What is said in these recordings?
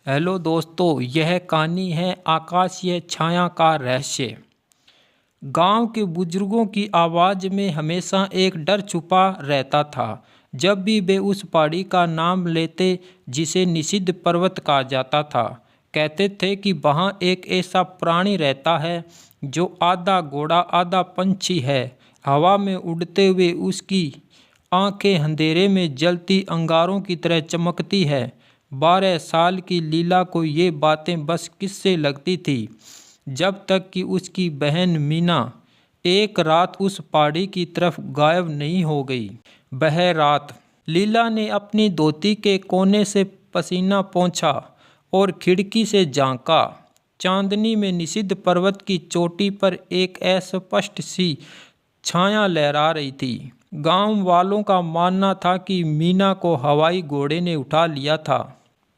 Hello दोस्तों, यह कहानी है आकाशीय छाया का रहस्य। गांव के बुजुर्गों की आवाज़ में हमेशा एक डर छुपा रहता था। जब भी वे उस पहाड़ी का नाम लेते जिसे निषिद्ध पर्वत कहा जाता था, कहते थे कि वहाँ एक ऐसा प्राणी रहता है जो आधा घोड़ा आधा पंछी है। हवा में उड़ते हुए उसकी आंखें अंधेरे में जलती अंगारों की तरह चमकती है। 12 साल की लीला को ये बातें बस किस्से लगती थी, जब तक कि उसकी बहन मीना एक रात उस पहाड़ी की तरफ गायब नहीं हो गई। वह रात लीला ने अपनी धोती के कोने से पसीना पोंछा और खिड़की से झांका। चांदनी में निषिद्ध पर्वत की चोटी पर एक अस्पष्ट सी छाया लहरा रही थी। गांव वालों का मानना था कि मीना को हवाई घोड़े ने उठा लिया था,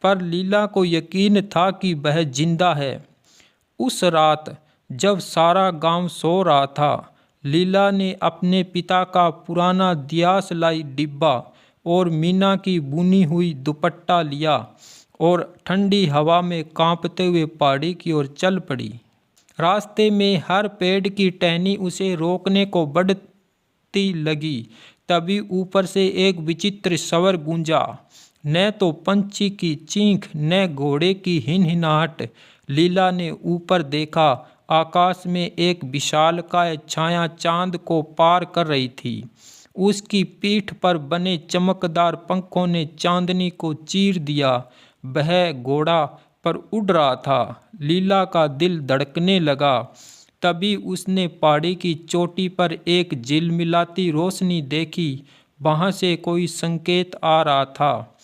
पर लीला को यकीन था कि वह जिंदा है। उस रात जब सारा गांव सो रहा था, लीला ने अपने पिता का पुराना दियास लाई डिब्बा और मीना की बुनी हुई दुपट्टा लिया और ठंडी हवा में कांपते हुए पहाड़ी की ओर चल पड़ी। रास्ते में हर पेड़ की टहनी उसे रोकने को बढ़ती लगी। तभी ऊपर से एक विचित्र स्वर गूंजा, न तो पंछी की चीख न घोड़े की हिनहिनाहट। लीला ने ऊपर देखा। आकाश में एक विशालकाय छाया चांद को पार कर रही थी। उसकी पीठ पर बने चमकदार पंखों ने चांदनी को चीर दिया। वह घोड़ा पर उड़ रहा था। लीला का दिल धड़कने लगा। तभी उसने पहाड़ी की चोटी पर एक झिलमिलाती रोशनी देखी। वहां से कोई संकेत आ रहा था।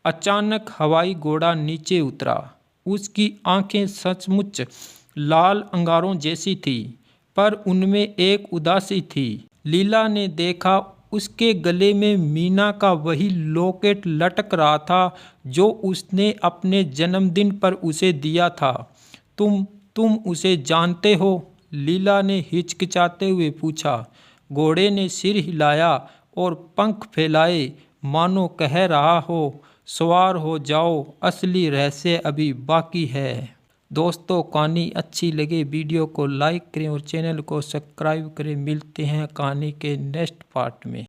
अचानक हवाई घोड़ा नीचे उतरा। उसकी आंखें सचमुच लाल अंगारों जैसी थी, पर उनमें एक उदासी थी। लीला ने देखा, उसके गले में मीना का वही लॉकेट लटक रहा था जो उसने अपने जन्मदिन पर उसे दिया था। तुम उसे जानते हो? लीला ने हिचकिचाते हुए पूछा। घोड़े ने सिर हिलाया और पंख फैलाए, मानो कह रहा हो, सवार हो जाओ, असली रहस्य अभी बाकी है। दोस्तों, कहानी अच्छी लगे वीडियो को लाइक करें और चैनल को सब्सक्राइब करें। मिलते हैं कहानी के नेक्स्ट पार्ट में।